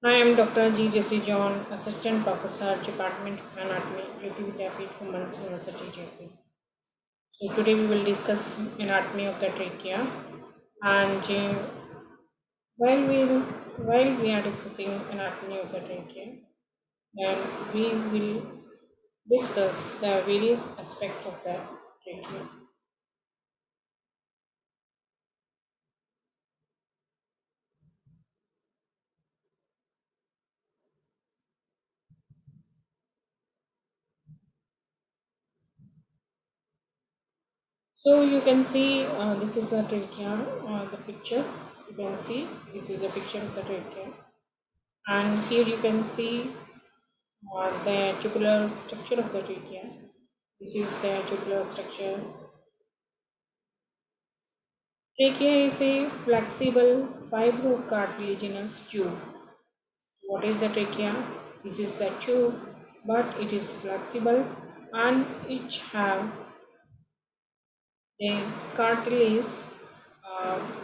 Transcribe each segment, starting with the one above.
I am Dr. G. Jesse John, Assistant Professor, Department of Anatomy, Jyoti Vidyapeeth, Women's University, Jaipur. So today we will discuss anatomy of the trachea, and while we while we are discussing anatomy of the trachea, then we will discuss the various aspects of the trachea. So you can see this is the trachea, the picture. You can see this is a picture of the trachea, and here you can see the tubular structure of the trachea. This is the tubular structure. Trachea is a flexible fibrocartilaginous tube. What is the trachea? This is the tube, but it is flexible and it have a cartilage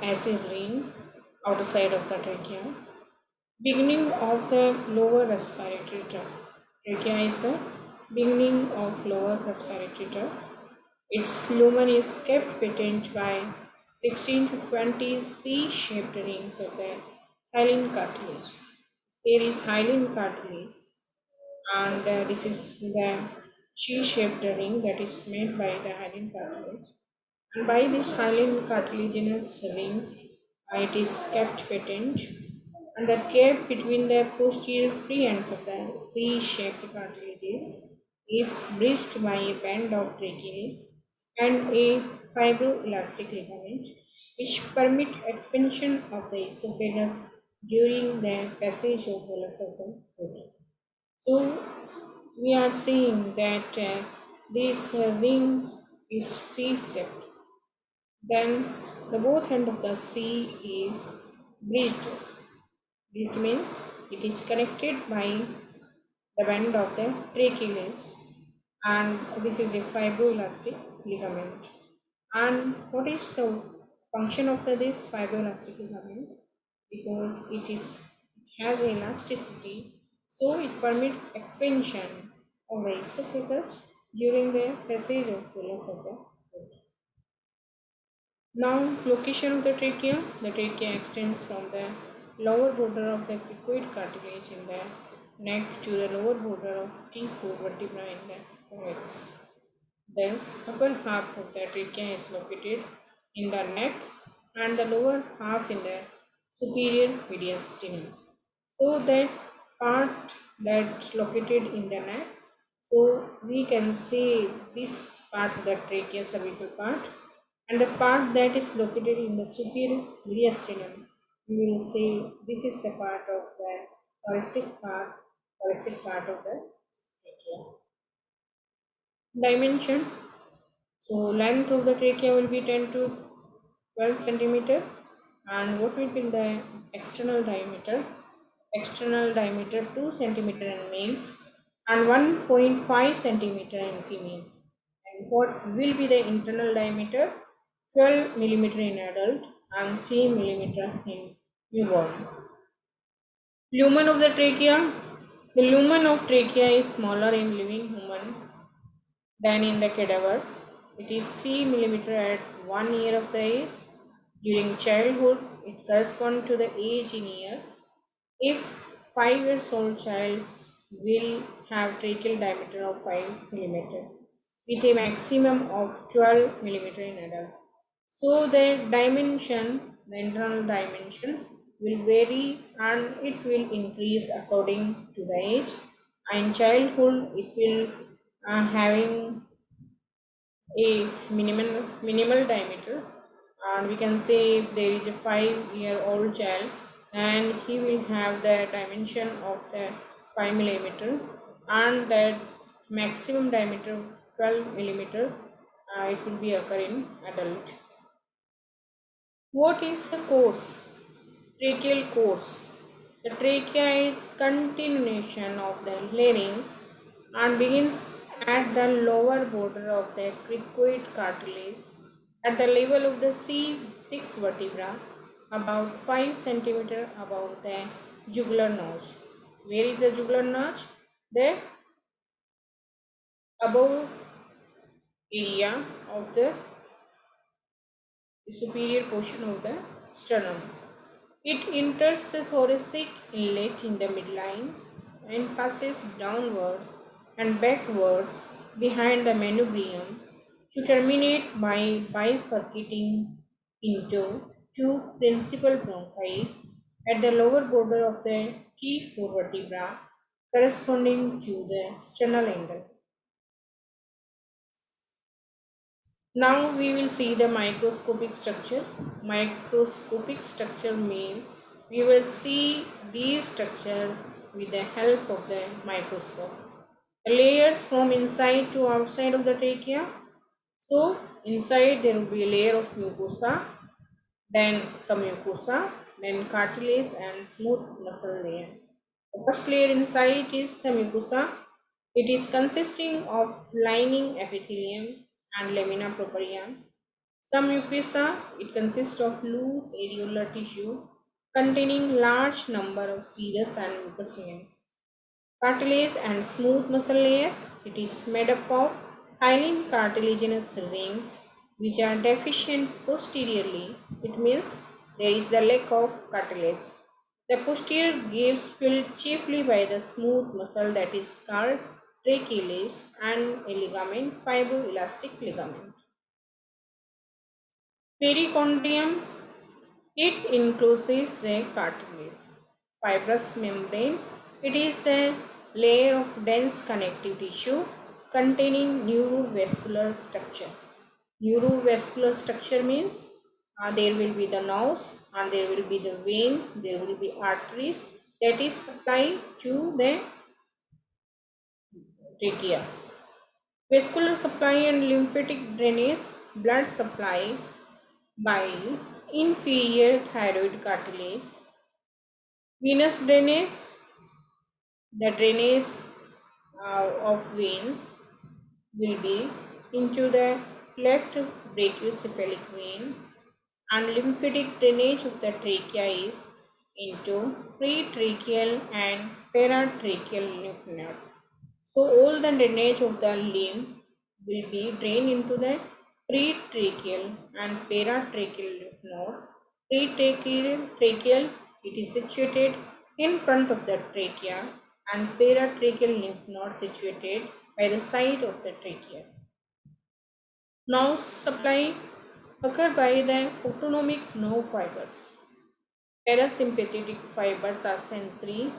as a ring outside of the trachea. Beginning of the lower respiratory tract. Trachea is the beginning of lower respiratory tract. Its lumen is kept patent by 16 to 20 C-shaped rings of the hyaline cartilage. There is hyaline cartilage, and this is the C-shaped ring that is made by the hyaline cartilage. And by these hyaline cartilaginous rings, it is kept patent, and the gap between the posterior free ends of the C-shaped cartilages is bridged by a band of tracheae and a fibroelastic ligament, which permit expansion of the esophagus during the passage of bolus of the food. So we are seeing that this ring is C-shaped. Then the both end of the C is bridged. This means it is connected by the band of the trachealis, and this is a fibroelastic ligament. And what is the function of this fibroelastic ligament? Because it has elasticity, so it permits expansion of the esophagus during the passage of bolus of the food. Now, location of the trachea. The trachea extends from the lower border of the cricoid cartilage in the neck to the lower border of T4 vertebra in the thorax. Thus, upper half of the trachea is located in the neck and the lower half in the superior mediastinum. So that part that's located in the neck, so we can see this part of the trachea cervical part, and the part that is located in the superior mediastinum, we will see this is the part of the thoracic part of the trachea. Dimension. So length of the trachea will be 10 to 12 centimeter, and what will be the external diameter? External diameter 2 centimeter in males and 1.5 centimeter in females. And what will be the internal diameter? 12 millimeter in adult and 3 millimeter in newborn. Lumen of the trachea. The lumen of trachea is smaller in living human than in the cadavers. It is 3 millimeter at 1 year of the age. During childhood, it corresponds to the age in years. If 5 years old child will have tracheal diameter of 5 millimeter with a maximum of 12 millimeter in adult. So the dimension, the internal dimension will vary and it will increase according to the age. In childhood, it will having a minimal diameter, and we can say if there is a 5-year-old child, and he will have the dimension of the 5 millimeter and that maximum diameter of 12 millimeter, it will be occur in adult. What is the course? Tracheal course. The trachea is continuation of the larynx and begins at the lower border of the cricoid cartilage at the level of the C6 vertebra, about 5 centimeter above the jugular notch. Where is the jugular notch? The above area of the superior portion of the sternum. It enters the thoracic inlet in the midline and passes downwards and backwards behind the manubrium to terminate by bifurcating into two principal bronchi at the lower border of the T4 vertebra corresponding to the sternal angle. Now we will see the microscopic structure. Microscopic structure means we will see these structure with the help of the microscope. Layers from inside to outside of the trachea. So inside there will be a layer of mucosa, then some mucosa, then cartilage and smooth muscle layer. The first layer inside is the mucosa. It is consisting of lining epithelium and lamina propria. Some mucosa, it consists of loose areolar tissue containing large number of serous and mucous glands. Cartilage and smooth muscle layer, it is made up of hyaline cartilaginous rings which are deficient posteriorly. It means there is the lack of cartilage. The posterior gives filled chiefly by the smooth muscle that is called trachealis and a ligament, fibroelastic ligament. Perichondrium, it encloses the cartilage. Fibrous membrane, it is a layer of dense connective tissue containing neurovascular structure. Neurovascular structure means there will be the nerves and there will be the veins, there will be arteries that is supply to the trachea. Vascular supply and lymphatic drainage, blood supply by inferior thyroid cartilage. Venous drainage, the drainage of veins will be into the left brachiocephalic vein, and lymphatic drainage of the trachea is into pretracheal and paratracheal lymph nodes. So all the drainage of the limb will be drained into the pretracheal and paratracheal lymph nodes. Pretracheal, it is situated in front of the trachea, and paratracheal lymph node situated by the side of the trachea. Nerve supply occur by the autonomic nerve fibers. Parasympathetic fibers are sensory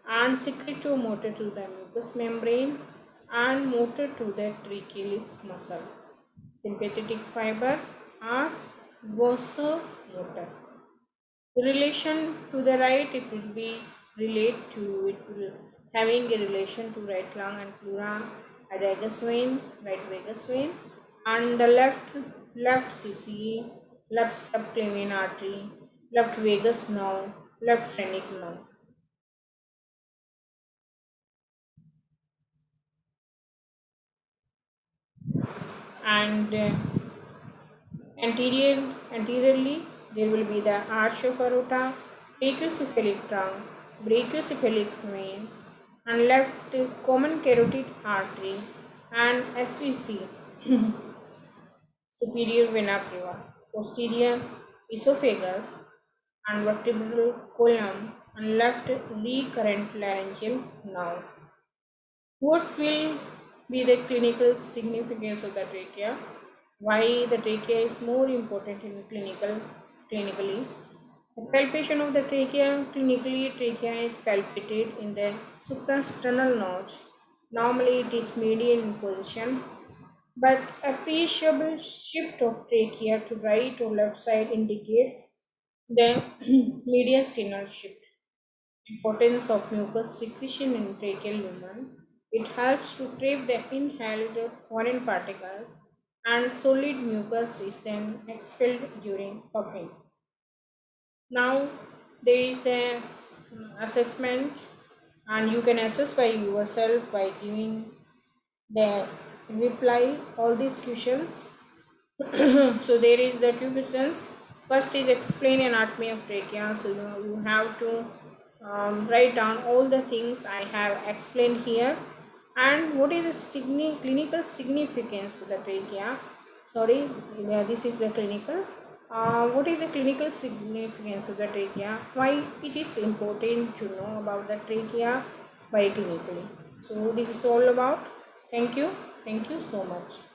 and secretomotor to the mucous membrane and motor to the trachealis muscle. Sympathetic fiber are vasomotor. Relation to the right, it will be it will having a relation to right lung and pleura, vagus vein, right vagus vein, and the left CCE, left subclavian artery, left vagus nerve, left phrenic nerve. And anteriorly, there will be the arch of aorta, brachiocephalic trunk, brachiocephalic vein, and left common carotid artery, and SVC, superior vena cava, posterior esophagus, and vertebral column, and left recurrent laryngeal nerve. What will be the clinical significance of the trachea? Why the trachea is more important in clinically? The palpation of the trachea, clinically trachea is palpated in the suprasternal notch. Normally it is medial in position, but appreciable shift of trachea to right or left side indicates the mediastinal shift. Importance of mucus secretion in tracheal lumen. It helps to trap the inhaled foreign particles, and solid mucus is then expelled during puffing. Now there is the assessment, and you can assess by yourself by giving the reply all these questions. So there is the two questions. First is explain anatomy of trachea. So you have to write down all the things I have explained here, and what is the clinical significance of the trachea. Sorry, this is the clinical. What is the clinical significance of the trachea? Why it is important to know about the trachea by clinically. So this is all about. Thank you. Thank you so much.